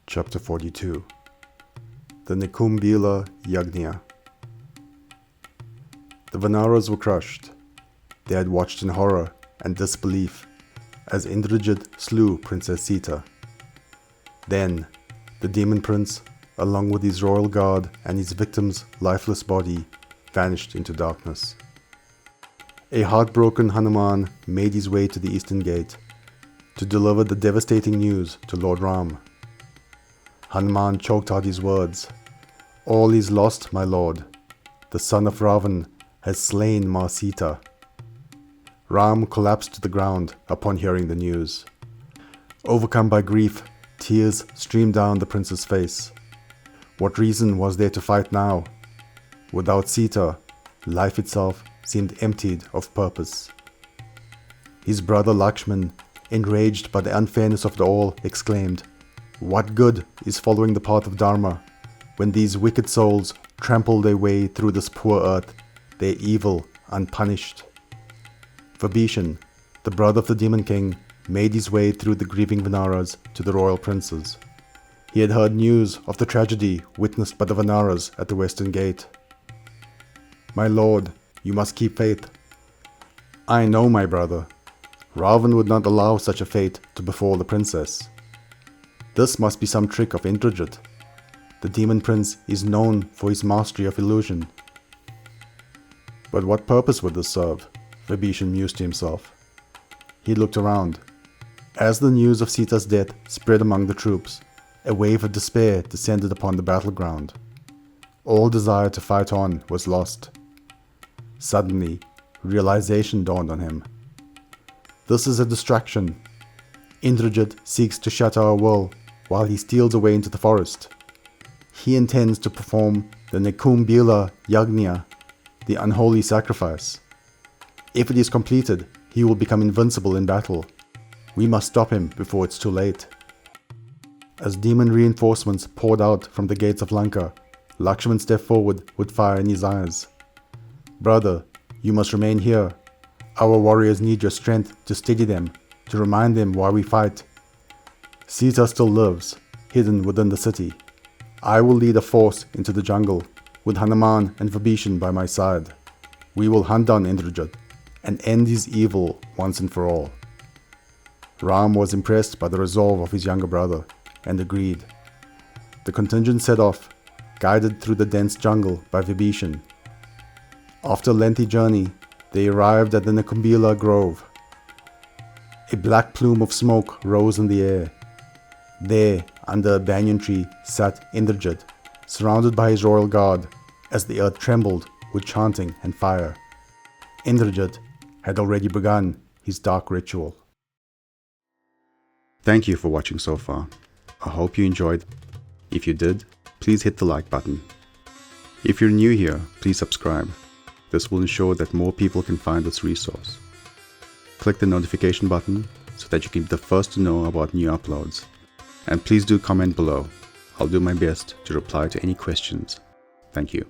Chapter 42. The Nikumbhila Yajna. The Vanaras were crushed. They had watched in horror and disbelief as Indrajit slew Princess Sita. Then, the demon prince, along with his royal guard and his victim's lifeless body, vanished into darkness. A heartbroken Hanuman made his way to the eastern gate to deliver the devastating news to Lord Ram. Hanuman choked out his words. "All is lost, my lord. The son of Ravana has slain Ma Sita." Ram collapsed to the ground upon hearing the news. Overcome by grief, tears streamed down the prince's face. What reason was there to fight now? Without Sita, life itself seemed emptied of purpose. His brother Lakshmana, enraged by the unfairness of it all, exclaimed, "What good is following the path of Dharma when these wicked souls trample their way through this poor earth, their evil unpunished?" Vibhishan, the brother of the demon king, made his way through the grieving Vanaras to the royal princes. He had heard news of the tragedy witnessed by the Vanaras at the western gate. "My lord, you must keep faith." "I know, my brother. Ravana would not allow such a fate to befall the princess. This must be some trick of Indrajit. The demon prince is known for his mastery of illusion." But what purpose would this serve? Vibhishan mused to himself. He looked around. As the news of Sita's death spread among the troops, a wave of despair descended upon the battleground. All desire to fight on was lost. Suddenly, realization dawned on him. This is a distraction. Indrajit seeks to shatter our will while he steals away into the forest. He intends to perform the Nikumbhila Yajna, the unholy sacrifice. If it is completed, he will become invincible in battle. We must stop him before it's too late. As demon reinforcements poured out from the gates of Lanka, Lakshmana stepped forward with fire in his eyes. "Brother, you must remain here. Our warriors need your strength to steady them, to remind them why we fight. Sita still lives, hidden within the city. I will lead a force into the jungle, with Hanuman and Vibhishan by my side. We will hunt down Indrajit and end his evil once and for all." Ram was impressed by the resolve of his younger brother and agreed. The contingent set off, guided through the dense jungle by Vibhishan. After a lengthy journey, they arrived at the Nikumbhila grove. A black plume of smoke rose in the air. There, under a banyan tree, sat Indrajit, surrounded by his royal guard, as the earth trembled with chanting and fire. Indrajit had already begun his dark ritual. Thank you for watching so far. I hope you enjoyed. If you did, please hit the like button. If you're new here, please subscribe. This will ensure that more people can find this resource. Click the notification button so that you can be the first to know about new uploads. And please do comment below. I'll do my best to reply to any questions. Thank you.